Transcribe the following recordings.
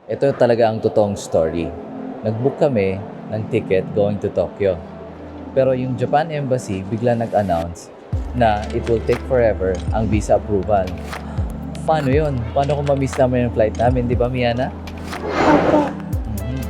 Ito talaga ang totoong story. Nag-book kami ng ticket going to Tokyo. Pero yung Japan Embassy bigla nag-announce na it will take forever ang visa approval. Paano yun? Paano kung ma-miss namin yung flight namin, di ba, Miana? Opo. Mhm.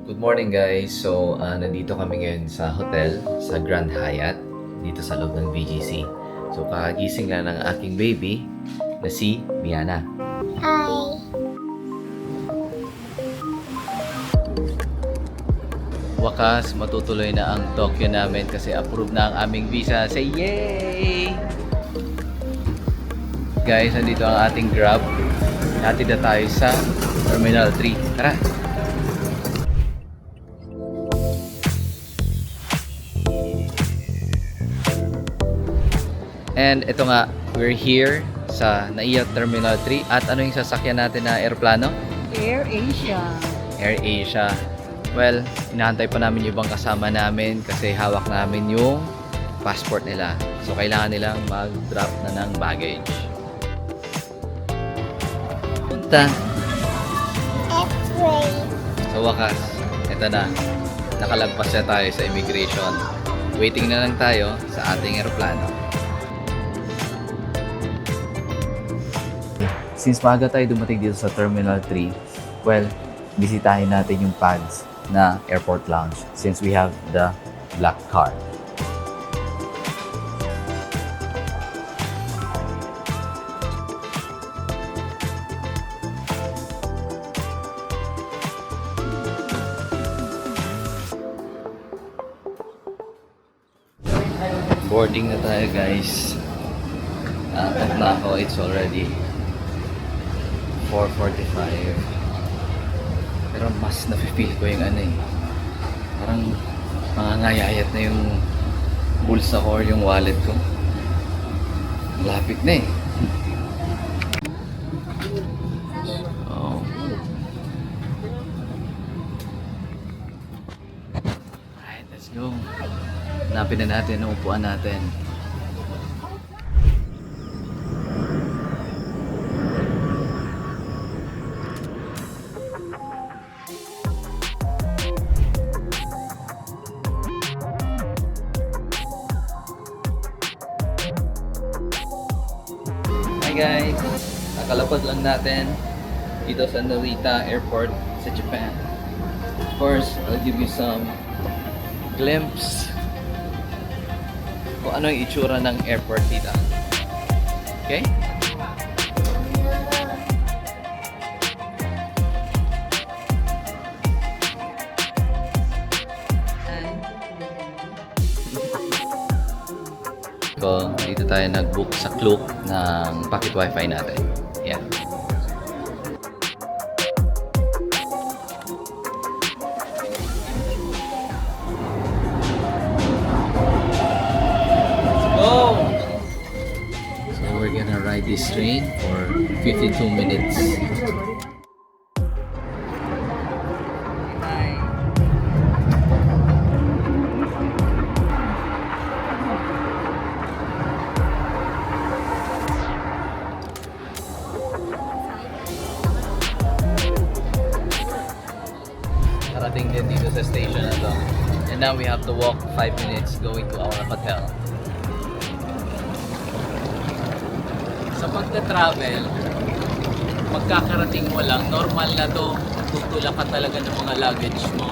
Good morning guys. So, nandito kami ngayon sa hotel sa Grand Hyatt dito sa loob ng VGC. So, kakagising lang ng aking baby na si Miana. Hi. Wakas, matutuloy na ang Tokyo namin kasi approve na ang aming visa. Say yay! Guys, nandito ang ating Grab. Hatid na tayo sa Terminal 3. Tara! And ito nga, we're here sa NAIA Terminal 3. At ano yung sasakyan natin na aeroplano? Air Asia. Air Asia. Well, inahantay pa namin yung ibang kasama namin kasi hawak namin yung passport nila. So, kailangan nilang mag-drop na ng baggage. Punta. X-ray. Sa wakas, ito na. Nakalagpas na tayo sa immigration. Waiting na lang tayo sa ating aeroplano. Since maaga tayo dumating dito sa Terminal 3, well, bisitahin natin yung pads na airport lounge since we have the black card. Boarding na tayo guys. Off na ako. It's already 4:45. Pero mas nafe-feel ko yung ano eh. Parang mangangayayat na yung bulsa ko or yung wallet ko. Lapit na eh. Oh. Alright, let's go. Hanapin na natin ang upuan natin. Hi guys! Nakalapag lang natin dito sa Narita Airport sa Japan. Of course, I'll give you some glimpse kung ano yung itsura ng airport dito. Okay? So, dito tayo nag-book sa Klook ng pocket wifi natin. Yan. Go! So, we're gonna ride this train for 52 minutes. Parating din dito sa station na to. And now we have to walk 5 minutes going to our hotel. Sa pagka-travel, magkakarating mo lang, normal na to. Tutulak ka talaga ng mga luggage mo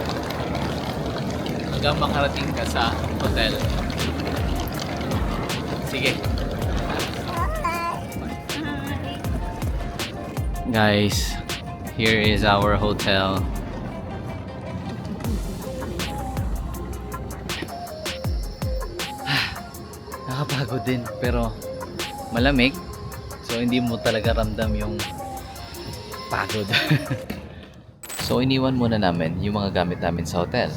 hanggang makarating ka sa hotel. Sige. Guys, here is our hotel. Nakapagod din pero malamig. So hindi mo talaga ramdam yung pagod. So iniwan muna namin yung mga gamit namin sa hotel.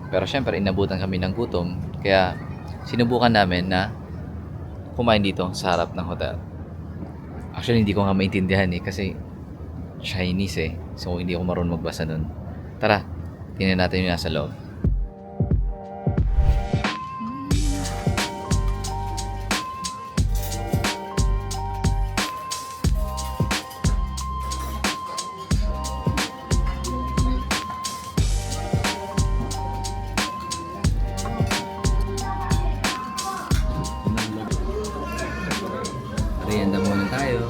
Pero syempre inabutan kami ng gutom kaya sinubukan namin na kumain dito sa harap ng hotel. Actually hindi ko nga maintindihan kasi Chinese eh. So, hindi ako marunong magbasa nun. Tara, tingnan natin yung nasa loob. Merienda muna tayo.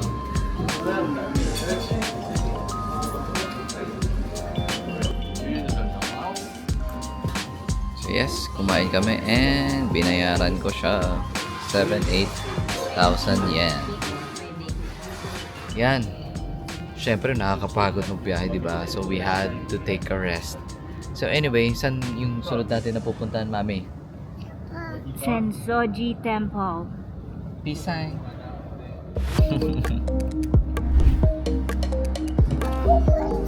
So yes, kumain kami and binayaran ko siya 7,000-8,000 yen. Yan. Siyempre nakakapagod magbiyahe, di ba? So we had to take a rest. So anyway, saan yung sunod natin na pupuntahan, Mami? Sensoji Temple. Pisay.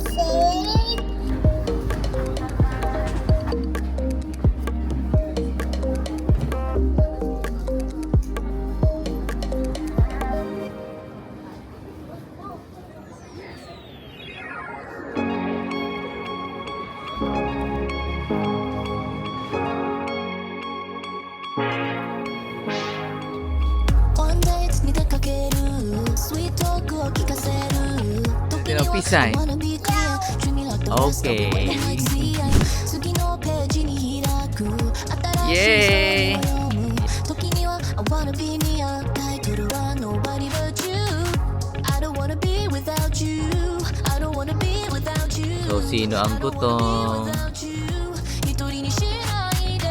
Say, One date に出かける Sweet talk を聞かせる時には Pisay. I wanna be clear Dreamy like the rest of Okay. the world might see I 次のページに開く新しい Yay. 空を読む時には I wanna be near タイトルは Nobody but you I don't wanna be without you I don't wanna be without you So, sino ang I don't wanna gutom? be without you 一人にしないで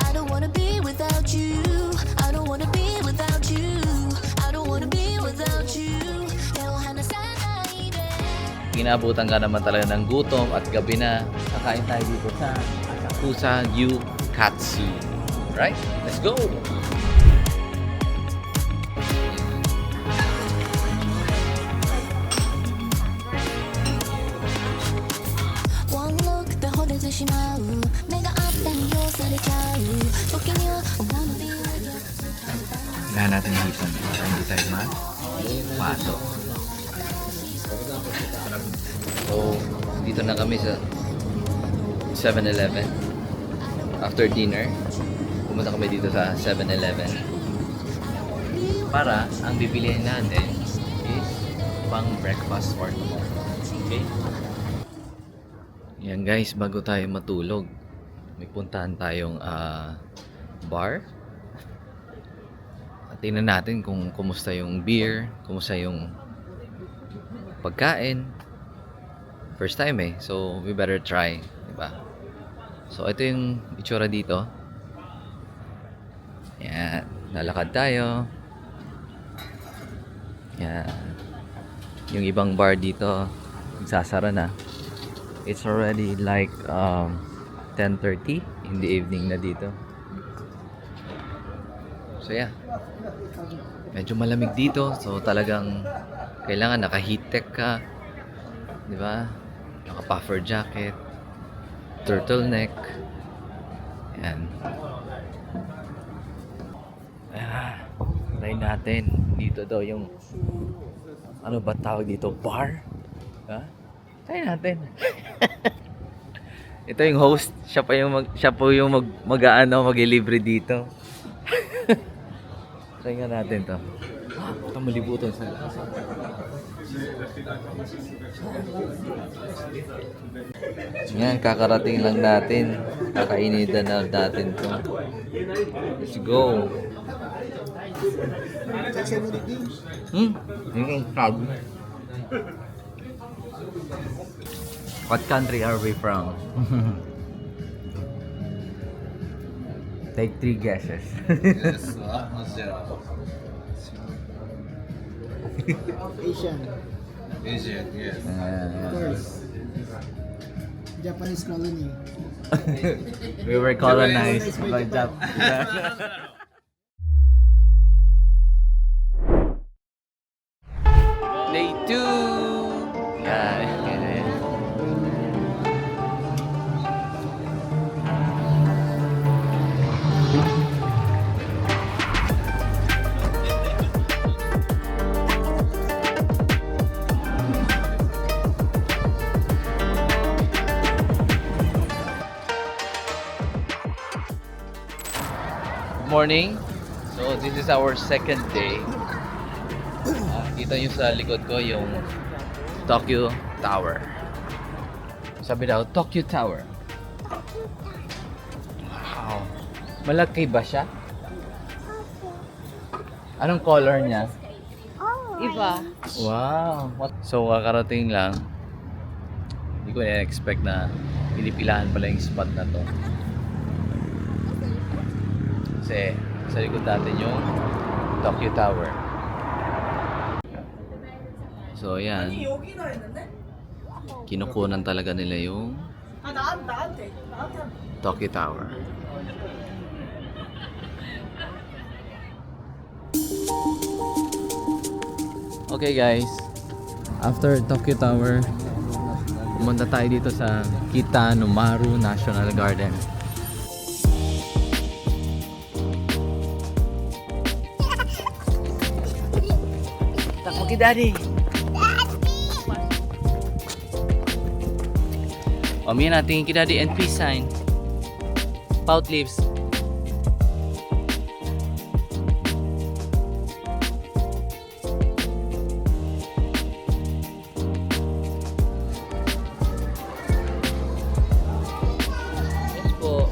I don't wanna be without you I don't wanna be without you I don't wanna be without you 手を離さないで Inabutan ka naman talaga ng gutom at gabi na. Kakain tayo dito sa Asakusa Yukatsu. Right? Let's go! One look で惚れてしまう目があったに要されちゃう時には I wanna be with you Kailangan natin yung hipon para hindi tayo mato. So, dito na kami sa 7-Eleven. After dinner, pumunta kami dito sa 7-Eleven. Para ang bibilihin natin is pang breakfast for tomorrow. Okay? Yan guys, bago tayo matulog, may puntahan tayong bar. At tingnan natin kung kumusta yung beer, kumusta yung pagkain. First time eh, so we better try, diba? So ito yung itsura dito. Yan, lalakad tayo. Yan. Yung ibang bar dito, nagsasara na. It's already like 10:30 in the evening na dito. So yeah. Medyo malamig dito, so talagang kailangan naka-heat tech ka. 'Di ba? Naka-puffer jacket, turtleneck. Yan. Try natin. Dito daw yung ano ba tawag dito? Bar? Ha? Try natin. Ito yung host. Siya po yung mag-libre dito. Try nga natin to. Ito malibutan sa lakas. Yan, kakarating lang natin. Kakainitan na natin to. Let's go. Yung crowd. What country are we from? Take 3 guesses. Asian, Asian, yes. of course. Japanese colony. We were colonized by Japan. Day 2! Yan. morning. So this is our second day. Kita nyo sa likod ko yung Tokyo Tower. Sabi daw, Tokyo Tower. Wow. Malaki ba siya? Anong color niya? Iba. Wow. So kakarating lang. Hindi ko na-expect na pinipilahan pala yung spot na to. Kasi sa likod natin yung Tokyo Tower. So ayan. Kinukunan talaga nila yung Tokyo Tower. Okay guys, after Tokyo Tower, pumunta tayo dito sa Kitanomaru National Garden. Takbo ki Daddy! O, miyan natin ki Daddy and peace sign. Pout leaves. Yes po.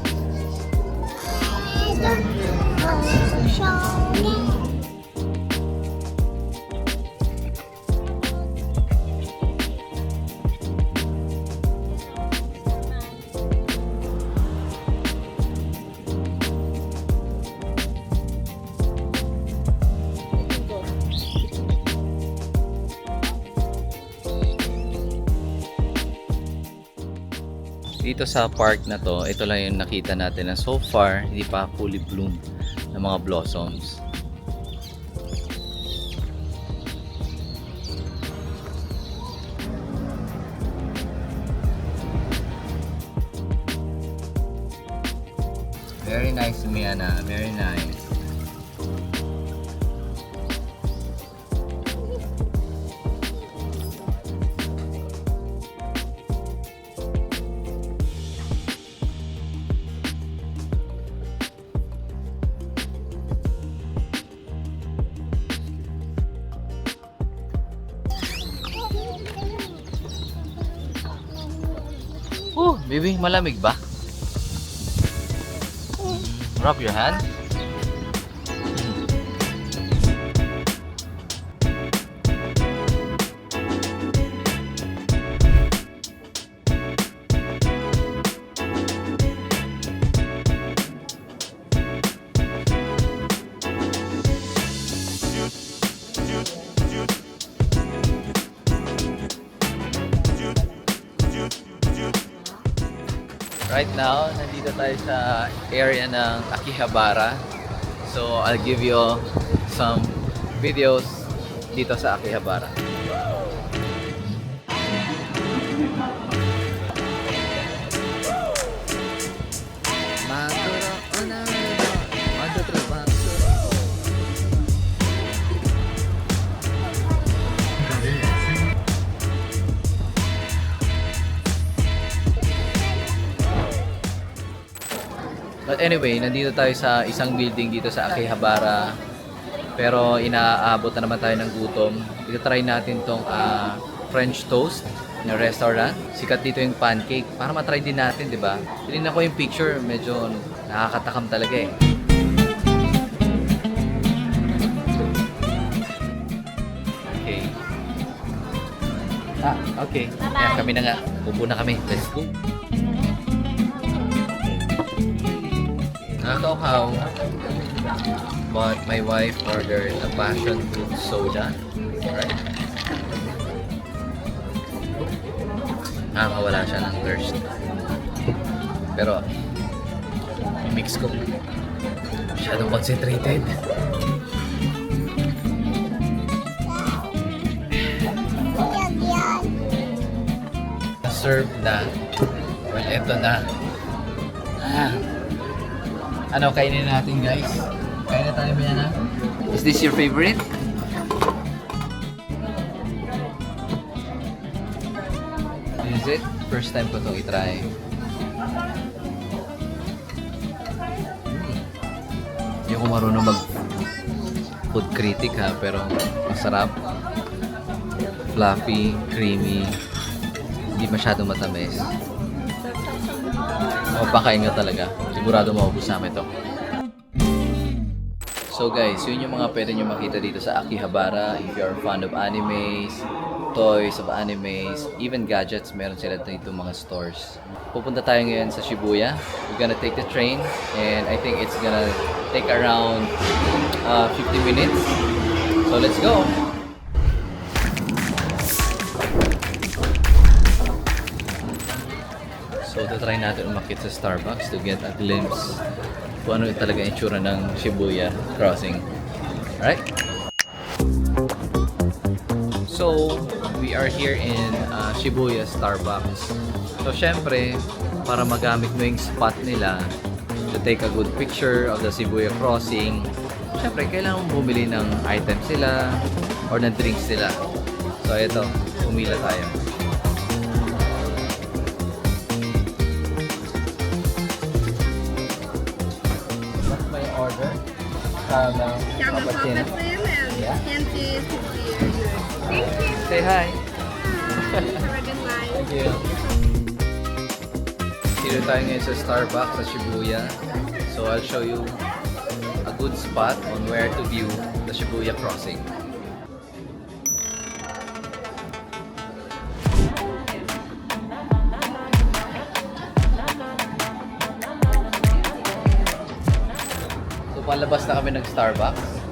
Dito sa park na to, ito lang yung nakita natin na so far hindi pa fully bloom ng mga blossoms. Very nice, Miana. Very nice. Oh, baby, malamig ba? Rub your hand. Right now, nandito tayo sa area ng Akihabara. So, I'll give you some videos dito sa Akihabara. But anyway, nandito tayo sa isang building dito sa Akihabara. Pero inaabot na naman tayo ng gutom. Ito-try natin tong French toast na restaurant. Sikat dito yung pancake. Para matry din natin, di ba? Tinignan ko yung picture, medyo nakakatakam talaga eh. Okay. Okay. Ayan, kami na nga. Upo na kami. Let's go. Nakakauhaw. But my wife ordered a passion fruit soda. Right? Nakakawala siya ng thirst. Pero, mix ko. Masyadong concentrated. Serve na. Well, eto na. Ano kainin natin, guys? Kain na tayo ba yan, ha? Is this your favorite? This is it? First time ko itong itry. Yung ako marunong mag food critic ha, pero masarap. Fluffy, creamy, hindi masyadong matamis. Mapakain ka talaga. Sigurado maubos namin ito. So guys, yun yung mga pwede nyo makita dito sa Akihabara. If you are fond of animes, toys of animes, even gadgets, meron sila dito mga stores. Pupunta tayo ngayon sa Shibuya. We're gonna take the train and I think it's gonna take around 50 minutes. So let's go! So try natin umakit sa Starbucks to get a glimpse kung ano talaga yung itsura ng Shibuya crossing. Alright? So, we are here in Shibuya Starbucks. So, syempre, para magamit mo yung spot nila to take a good picture of the Shibuya crossing, syempre, kailangan mong bumili ng items sila or ng drinks sila. So, ito, pumila tayo. What's my order? Cappuccino. Yeah. Say hi. Thank you. Dito tayo ngayon sa Starbucks sa Shibuya. So I'll show you a good spot on where to view the Shibuya crossing. So palabas na kami ng Starbucks.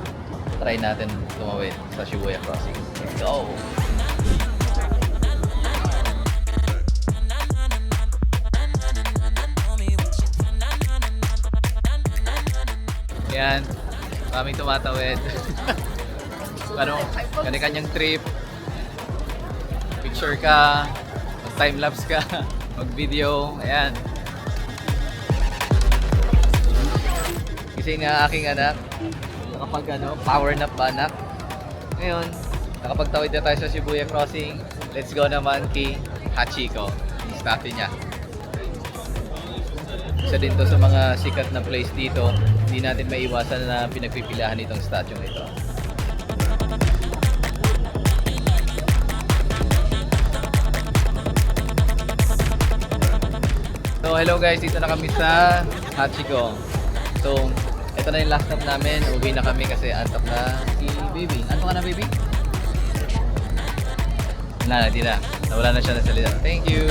Try natin tumawid sa Shibuya crossing. Let's go! Yan, maraming tumatawid. Ano, kanya-kanyang trip. Picture ka, mag-timelapse ka, mag-video, ayan. Kasi nga aking anak, power nap pa anak. Ngayon, nakapagtawid na tayo sa Shibuya Crossing. Let's go naman kay Hachiko, yung statue niya. Isa din to sa mga sikat na place dito. Hindi natin maiwasan na pinagpipilahan itong statue ito. So hello guys, dito na kami sa Hachiko. So ito na yung last stop namin. Uwi na kami kasi antok na si baby. Antok ka na baby? Wala na, di na. Nawala na siya ng salita. Thank you!